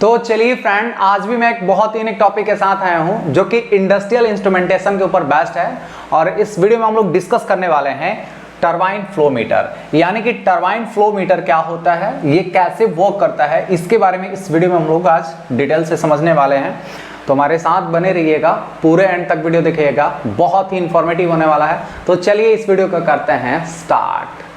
तो चलिए फ्रेंड, आज भी मैं एक बहुत यूनिक टॉपिक के साथ आया हूं जो कि इंडस्ट्रियल इंस्ट्रूमेंटेशन के ऊपर बेस्ड है। और इस वीडियो में हम लोग डिस्कस करने वाले हैं टरबाइन फ्लो मीटर, यानी कि टरबाइन फ्लो मीटर क्या होता है, ये कैसे वर्क करता है, इसके बारे में इस वीडियो में हम लोग आज डिटेल से समझने वाले हैं। तो हमारे साथ बने रहिएगा, पूरे एंड तक वीडियो देखिएगा, बहुत ही इंफॉर्मेटिव होने वाला है। तो चलिए इस वीडियो को करते हैं स्टार्ट।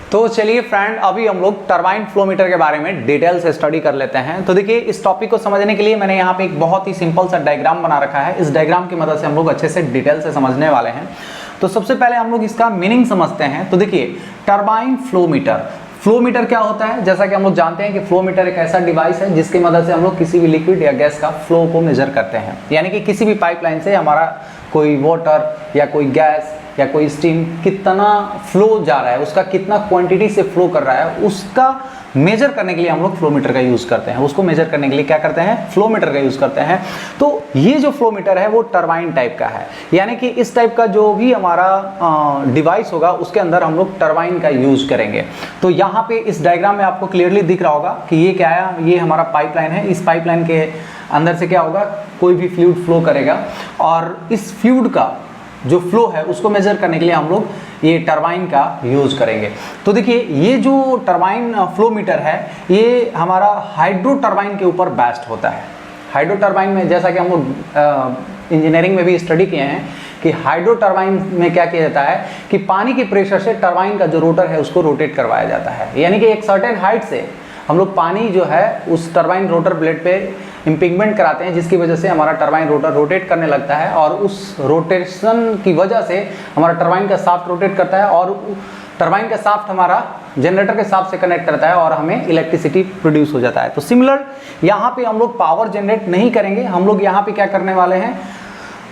तो चलिए फ्रेंड, अभी हम लोग टरबाइन फ्लो मीटर के बारे में डिटेल से स्टडी कर लेते हैं। तो देखिए, इस टॉपिक को समझने के लिए मैंने यहाँ पे एक बहुत ही सिंपल सा डायग्राम बना रखा है। इस डायग्राम की मदद से हम लोग अच्छे से डिटेल से समझने वाले हैं। तो सबसे पहले हम लोग इसका मीनिंग समझते हैं। तो देखिए, टरबाइन फ्लो मीटर क्या होता है। जैसा कि हम लोग जानते हैं कि फ्लो मीटर एक ऐसा डिवाइस है जिसकी मदद से हम लोग किसी भी लिक्विड या गैस का फ्लो को मेजर करते हैं। यानी कि किसी भी पाइपलाइन से हमारा कोई वाटर या कोई गैस या कोई स्टीम कितना फ्लो जा रहा है, उसका कितना क्वांटिटी से फ्लो कर रहा है, उसका मेजर करने के लिए हम लोग फ्लो मीटर का यूज़ करते हैं। उसको मेजर करने के लिए क्या करते हैं, फ्लो मीटर का यूज़ करते हैं। तो ये जो फ्लो मीटर है वो टरबाइन टाइप का है, यानी कि इस टाइप का जो भी हमारा डिवाइस होगा उसके अंदर हम लोग टरबाइन का यूज़ करेंगे। तो यहाँ पे इस डायग्राम में आपको क्लियरली दिख रहा होगा कि ये क्या है, ये हमारा पाइपलाइन है। इस पाइपलाइन के अंदर से क्या होगा, कोई भी फ्लूइड फ्लो करेगा और इस फ्लूइड का जो फ्लो है उसको मेजर करने के लिए हम लोग ये टरबाइन का यूज़ करेंगे। तो देखिए, ये जो टरबाइन फ्लो मीटर है ये हमारा हाइड्रो टरबाइन के ऊपर बेस्ड होता है। हाइड्रो टरबाइन में जैसा कि हम लोग इंजीनियरिंग में भी स्टडी किए हैं कि हाइड्रो टरबाइन में क्या किया जाता है कि पानी के प्रेशर से टरबाइन का जो रोटर है उसको रोटेट करवाया जाता है। यानी कि एक सर्टेन हाइट से हम लोग पानी जो है उस टरबाइन रोटर ब्लेड पे इम्पिंगमेंट कराते हैं, जिसकी वजह से हमारा टरबाइन रोटर रोटेट करने लगता है और उस रोटेशन की वजह से हमारा टरबाइन का शाफ्ट रोटेट करता है और टरबाइन का शाफ्ट हमारा जनरेटर के शाफ्ट से कनेक्ट करता है और हमें इलेक्ट्रिसिटी प्रोड्यूस हो जाता है। तो सिमिलर यहाँ पे हम लोग पावर जनरेट नहीं करेंगे, हम लोग यहाँ पे क्या करने वाले हैं,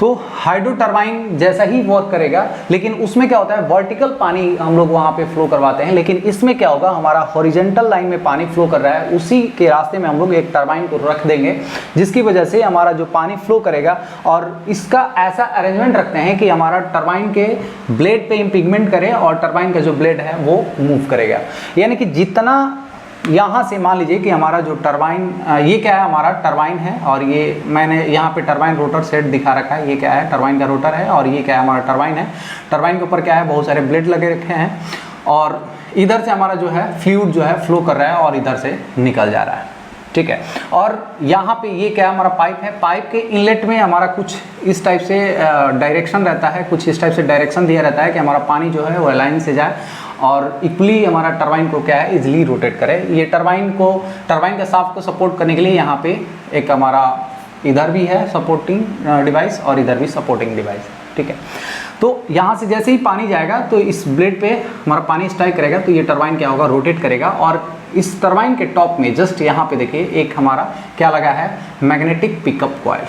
तो हाइड्रो टरबाइन जैसा ही वर्क करेगा, लेकिन उसमें क्या होता है, वर्टिकल पानी हम लोग वहाँ पे फ्लो करवाते हैं। लेकिन इसमें क्या होगा, हमारा हॉरिजॉन्टल लाइन में पानी फ्लो कर रहा है, उसी के रास्ते में हम लोग एक टरबाइन को रख देंगे, जिसकी वजह से हमारा जो पानी फ्लो करेगा और इसका ऐसा अरेंजमेंट रखते हैं कि हमारा टरबाइन के ब्लेड पे इम्पिंगमेंट करे और टरबाइन का जो ब्लेड है वो मूव करेगा। यानी कि जितना यहाँ से मान लीजिए कि हमारा जो टरबाइन, ये क्या है, हमारा टरबाइन है और ये मैंने यहाँ पे टरबाइन रोटर सेट दिखा रखा है। ये क्या है, टरबाइन का रोटर है और ये क्या है, हमारा टरबाइन है। टरबाइन के ऊपर क्या है, बहुत सारे ब्लेड लगे रखे हैं और इधर से हमारा जो है फ्लूइड जो है फ्लो कर रहा है और इधर से निकल जा रहा है, ठीक है। और यहाँ पे ये क्या है, हमारा पाइप है। पाइप के इनलेट में हमारा कुछ इस टाइप से डायरेक्शन रहता है, कुछ इस टाइप से डायरेक्शन दिया रहता है कि हमारा पानी जो है वो लाइन से जाए और इक्वली हमारा टरबाइन को क्या है, इजीली रोटेट करे। ये टरबाइन का शाफ्ट को सपोर्ट करने के लिए यहाँ पे एक हमारा इधर भी है सपोर्टिंग डिवाइस और इधर भी सपोर्टिंग डिवाइस, ठीक है। तो यहाँ से जैसे ही पानी जाएगा तो इस ब्लेड पे हमारा पानी स्ट्राइक करेगा तो ये टरबाइन क्या होगा, रोटेट करेगा। और इस टरबाइन के टॉप में जस्ट यहाँ पे देखिए एक हमारा क्या लगा है, मैग्नेटिक पिकअप कॉइल।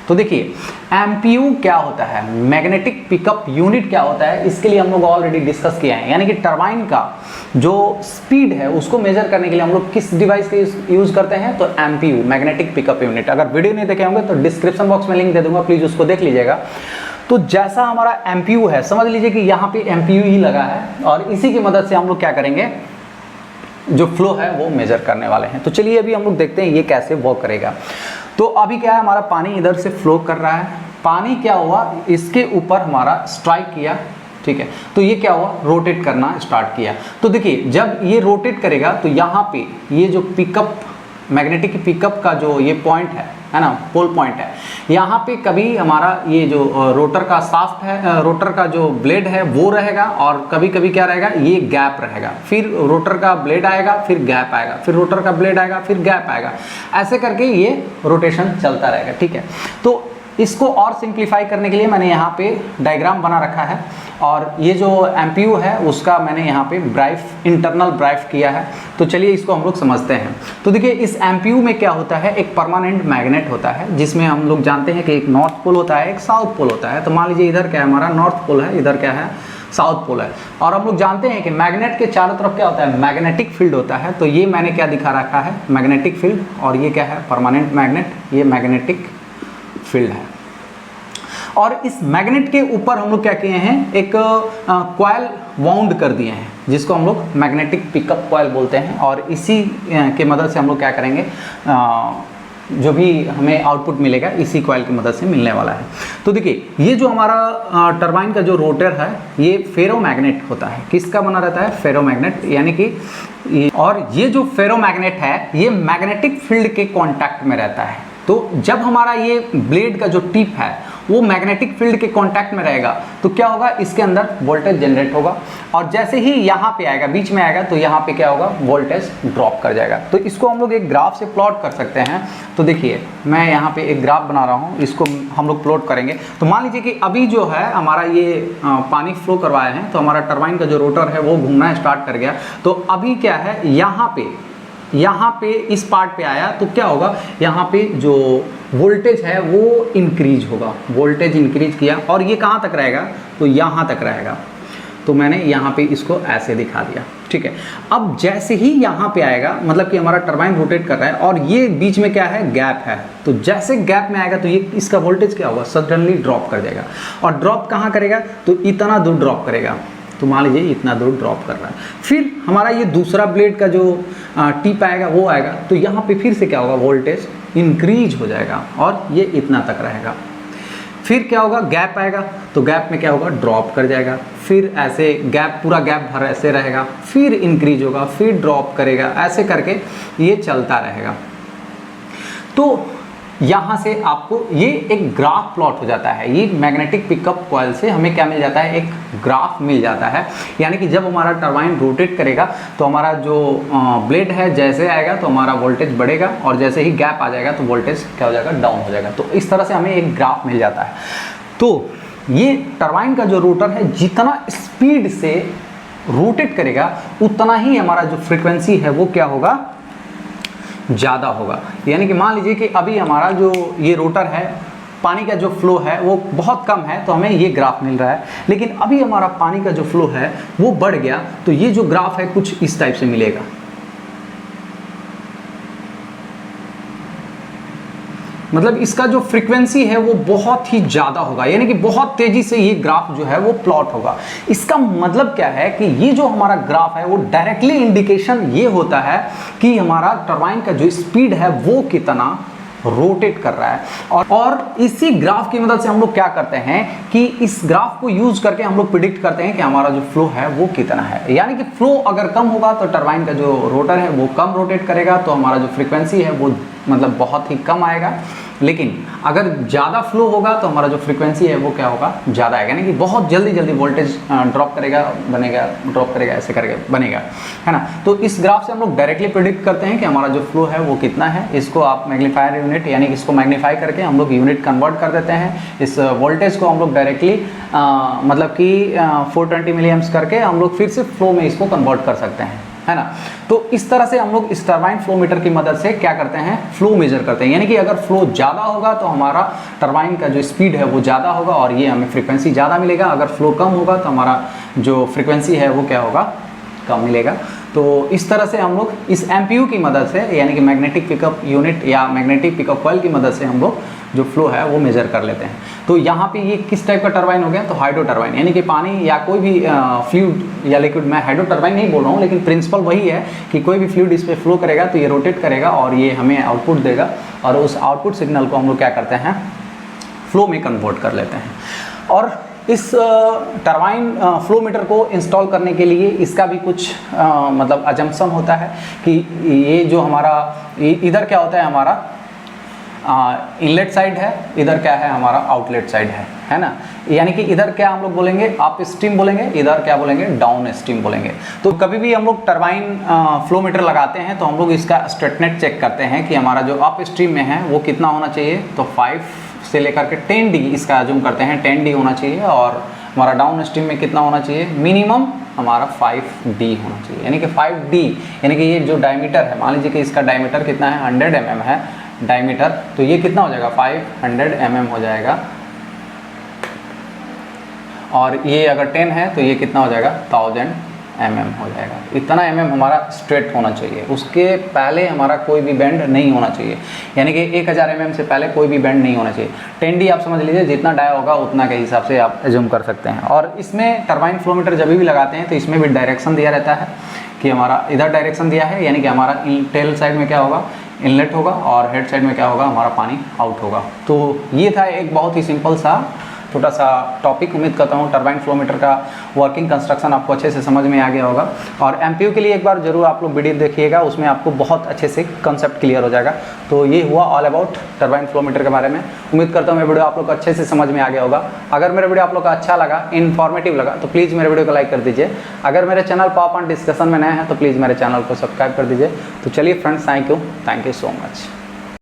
तो देखिए, एमपीयू क्या होता है, मैग्नेटिक पिकअप यूनिट क्या होता है, इसके लिए हम लोग ऑलरेडी डिस्कस किया है। यानी कि टरबाइन का जो स्पीड है उसको मेजर करने के लिए हम लोग किस डिवाइस का यूज करते हैं, तो एमपीयू, मैग्नेटिक पिकअप यूनिट। अगर वीडियो नहीं देखे होंगे तो डिस्क्रिप्शन बॉक्स में लिंक दे दूंगा, प्लीज उसको देख लीजिएगा। तो जैसा हमारा एमपीयू है, समझ लीजिए कि यहाँ पे एमपीयू ही लगा है और इसी की मदद से हम लोग क्या करेंगे, जो फ्लो है वो मेजर करने वाले हैं। तो चलिए अभी हम लोग देखते हैं ये कैसे वर्क करेगा। तो अभी क्या है, हमारा पानी इधर से फ्लो कर रहा है। पानी क्या हुआ, इसके ऊपर हमारा स्ट्राइक किया, ठीक है। तो ये क्या हुआ, रोटेट करना स्टार्ट किया। तो देखिए, जब ये रोटेट करेगा तो यहाँ पे ये जो पिकअप, मैग्नेटिक पिकअप का जो ये पॉइंट है ना, पोल पॉइंट है, यहाँ पे कभी हमारा ये जो रोटर का शाफ्ट है, रोटर का जो ब्लेड है वो रहेगा और कभी कभी क्या रहेगा, ये गैप रहेगा। फिर रोटर का ब्लेड आएगा, फिर गैप आएगा, फिर रोटर का ब्लेड आएगा, फिर गैप आएगा। ऐसे करके ये रोटेशन चलता रहेगा, ठीक है। तो इसको और सिंप्लीफाई करने के लिए मैंने यहाँ पे डायग्राम बना रखा है और ये जो एमपीयू है उसका मैंने यहाँ पे इंटरनल ब्राइफ किया है। तो चलिए इसको हम लोग समझते हैं। तो देखिए, इस एमपीयू में क्या होता है, एक परमानेंट मैग्नेट होता है जिसमें हम लोग जानते हैं कि एक नॉर्थ पोल होता है, एक साउथ पोल होता है। तो मान लीजिए इधर क्या है, हमारा नॉर्थ पोल है, इधर क्या है, साउथ पोल है। और हम लोग जानते हैं कि मैग्नेट के चारों तरफ क्या होता है, मैग्नेटिक फील्ड होता है। तो ये मैंने क्या दिखा रखा है, मैग्नेटिक फील्ड, और ये क्या है, परमानेंट मैग्नेट, ये मैग्नेटिक फील्ड है। और इस मैग्नेट के ऊपर हम लोग क्या किए हैं, एक कॉइल वाउंड कर दिए हैं। जिसको हम लोग मैग्नेटिक पिकअप कॉइल बोलते हैं, और इसी के मदद से हम लोग क्या करेंगे, जो भी हमें आउटपुट मिलेगा इसी कॉइल की मदद से मिलने वाला है। तो देखिए ये जो हमारा टरबाइन का जो रोटर है ये फेरोमैग्नेट होता है। किसका बना रहता है? फेरोमैग्नेट, यानी कि और ये जो फेरोमैग्नेट है ये मैग्नेटिक फील्ड के कांटेक्ट में रहता है। तो जब हमारा ये ब्लेड का जो टिप है वो मैग्नेटिक फील्ड के कांटेक्ट में रहेगा तो क्या होगा, इसके अंदर वोल्टेज जनरेट होगा, और जैसे ही यहाँ पे आएगा, बीच में आएगा, तो यहाँ पे क्या होगा, वोल्टेज ड्रॉप कर जाएगा। तो इसको हम लोग एक ग्राफ से प्लॉट कर सकते हैं। तो देखिए मैं यहाँ पे एक ग्राफ बना रहा हूँ, इसको हम लोग प्लॉट करेंगे। तो मान लीजिए कि अभी जो है हमारा ये पानी फ्लो करवाए हैं, तो हमारा टरबाइन का जो रोटर है वो घूमना स्टार्ट कर गया। तो अभी क्या है, यहाँ पे इस पार्ट पे आया तो क्या होगा, यहाँ पे जो वोल्टेज है वो इंक्रीज होगा, वोल्टेज इंक्रीज किया, और ये कहाँ तक रहेगा, तो यहाँ तक रहेगा। तो मैंने यहाँ पे इसको ऐसे दिखा दिया, ठीक है। अब जैसे ही यहाँ पे आएगा, मतलब कि हमारा टरबाइन रोटेट कर रहा है और ये बीच में क्या है, गैप है, तो जैसे गैप में आएगा तो ये इसका वोल्टेज क्या होगा, सडनली ड्रॉप कर जाएगा। और ड्रॉप कहाँ करेगा, तो इतना दूर ड्रॉप करेगा। तो मान लीजिए इतना दूर ड्रॉप कर रहा है, फिर हमारा ये दूसरा ब्लेड का जो टिप आएगा वो आएगा, तो यहाँ पे फिर से क्या होगा, वोल्टेज इंक्रीज हो जाएगा और ये इतना तक रहेगा। फिर क्या होगा, गैप आएगा, तो गैप में क्या होगा, ड्रॉप कर जाएगा। फिर ऐसे गैप, पूरा गैप भर ऐसे रहेगा, फिर इंक्रीज होगा, फिर ड्रॉप करेगा, ऐसे करके ये चलता रहेगा। तो यहाँ से आपको ये एक ग्राफ प्लॉट हो जाता है। ये मैग्नेटिक पिकअप कॉइल से हमें क्या मिल जाता है, एक ग्राफ मिल जाता है। यानी कि जब हमारा टरबाइन रोटेट करेगा तो हमारा जो ब्लेड है जैसे आएगा तो हमारा वोल्टेज बढ़ेगा, और जैसे ही गैप आ जाएगा तो वोल्टेज क्या हो जाएगा, डाउन हो जाएगा। तो इस तरह से हमें एक ग्राफ मिल जाता है। तो ये टरबाइन का जो रोटर है जितना स्पीड से रोटेट करेगा उतना ही हमारा जो फ्रिक्वेंसी है वो क्या होगा, ज़्यादा होगा। यानी कि मान लीजिए कि अभी हमारा जो ये रोटर है, पानी का जो फ्लो है वो बहुत कम है, तो हमें ये ग्राफ मिल रहा है। लेकिन अभी हमारा पानी का जो फ्लो है वो बढ़ गया, तो ये जो ग्राफ है कुछ इस टाइप से मिलेगा। मतलब इसका जो फ्रीक्वेंसी है वो बहुत ही ज़्यादा होगा, यानी कि बहुत तेज़ी से ये ग्राफ जो है वो प्लॉट होगा। इसका मतलब क्या है कि ये जो हमारा ग्राफ है वो डायरेक्टली इंडिकेशन ये होता है कि हमारा टरबाइन का जो स्पीड है वो कितना रोटेट कर रहा है। और इसी ग्राफ की मदद से हम लोग क्या करते हैं कि इस ग्राफ को यूज करके हम लोग प्रिडिक्ट करते हैं कि हमारा जो फ्लो है वो कितना है। यानी कि फ्लो अगर कम होगा तो टरबाइन का जो रोटर है वो कम रोटेट करेगा, तो हमारा जो फ्रीक्वेंसी है वो मतलब बहुत ही कम आएगा। लेकिन अगर ज़्यादा फ्लो होगा तो हमारा जो फ्रीक्वेंसी है वो क्या होगा, ज़्यादा आएगा, यानी कि बहुत जल्दी जल्दी वोल्टेज ड्रॉप करेगा, बनेगा, ड्रॉप करेगा, ऐसे करके बनेगा, है ना। तो इस ग्राफ से हम लोग डायरेक्टली प्रिडिक्ट करते हैं कि हमारा जो फ्लो है वो कितना है। इसको आप मैग्नीफायर यूनिट, यानी कि इसको मैग्नीफाई करके हम लोग यूनिट कन्वर्ट कर देते हैं। इस वोल्टेज को हम लोग डायरेक्टली मतलब कि 420 मिली एम्प्स करके हम लोग फिर से फ्लो में इसको कन्वर्ट कर सकते हैं, है ना। तो इस तरह से हम लोग इस टरबाइन फ्लो मीटर की मदद से क्या करते हैं, फ्लो मेजर करते हैं। यानी कि अगर फ्लो ज़्यादा होगा तो हमारा टरबाइन का जो स्पीड है वो ज़्यादा होगा और ये हमें फ्रीक्वेंसी ज़्यादा मिलेगा। अगर फ्लो कम होगा तो हमारा जो फ्रीक्वेंसी है वो क्या होगा, कम मिलेगा। तो इस तरह से हम लोग इस एमपीयू की मदद से, यानी कि मैग्नेटिक पिकअप यूनिट या मैग्नेटिक पिकअप कॉइल की मदद से हम लोग जो फ्लो है वो मेजर कर लेते हैं। तो यहाँ पे ये किस टाइप का टरबाइन हो गया, तो हाइड्रो टरबाइन, यानी कि पानी या कोई भी फ्लूइड या लिक्विड, मैं हाइड्रो टरबाइन नहीं बोल रहा हूँ, लेकिन प्रिंसिपल वही है कि कोई भी फ्लूइड इस पर फ्लो करेगा तो ये रोटेट करेगा और ये हमें आउटपुट देगा, और उस आउटपुट सिग्नल को हम लोग क्या करते हैं, फ्लो में कन्वर्ट कर लेते हैं। और इस टरबाइन फ्लो मीटर को इंस्टॉल करने के लिए इसका भी कुछ मतलब अजम्पशन होता है कि ये जो हमारा इधर क्या होता है, हमारा इनलेट साइड है, इधर क्या है, हमारा आउटलेट साइड है ना। यानी कि इधर क्या हम लोग बोलेंगे, अप स्ट्रीम बोलेंगे, इधर क्या बोलेंगे, डाउन स्ट्रीम बोलेंगे। तो कभी भी हम लोग टरबाइन फ्लो मीटर लगाते हैं तो हम लोग इसका स्ट्रेटनेट चेक करते हैं कि हमारा जो अप स्ट्रीम में है वो कितना होना चाहिए। तो 5 से लेकर के 10 डी इसका अज्यूम करते हैं, 10 डी होना चाहिए। और हमारा डाउन स्ट्रीम में कितना होना चाहिए, मिनिमम हमारा 5D होना चाहिए, यानी कि 5D, यानी कि ये जो डायमीटर है, मान लीजिए कि इसका डायमीटर कितना है, 100 mm है डायमीटर, तो ये कितना हो जाएगा, 500 mm हो जाएगा। और ये अगर 10 है तो ये कितना हो जाएगा, 1000 mm हो जाएगा। इतना mm हमारा स्ट्रेट होना चाहिए, उसके पहले हमारा कोई भी बेंड नहीं होना चाहिए, यानी कि 1000 mm से पहले कोई भी बेंड नहीं होना चाहिए। 10D आप समझ लीजिए, जितना डाया होगा उतना के हिसाब से आप एज्यूम कर सकते हैं। और इसमें टरबाइन फ्लो मीटर जब भी लगाते हैं तो इसमें भी डायरेक्शन दिया रहता है कि हमारा इधर डायरेक्शन दिया है, यानी कि हमारा टेल साइड में क्या होगा, इनलेट होगा, और हेड साइड में क्या होगा, हमारा पानी आउट होगा। तो ये था एक बहुत ही सिंपल सा छोटा सा टॉपिक। उम्मीद करता हूँ टरबाइन फ्लो मीटर का वर्किंग कंस्ट्रक्शन आपको अच्छे से समझ में आ गया होगा। और एमपीयू के लिए एक बार जरूर आप लोग वीडियो देखिएगा, उसमें आपको बहुत अच्छे से कंसेप्ट क्लियर हो जाएगा। तो ये हुआ all about turbine flow meter के बारे में। उम्मीद करता हूँ मेरा वीडियो आप लोग को अच्छे से समझ में आ गया होगा। अगर मेरा वीडियो आप लोग को अच्छा लगा, इन्फॉर्मेटिव लगा, तो प्लीज़ मेरे वीडियो को लाइक कर दीजिए। अगर मेरे चैनल पॉप ऑन डिस्कशन में नए हैं तो प्लीज़ मेरे चैनल को सब्सक्राइब कर दीजिए। तो चलिए friends, thank you so much.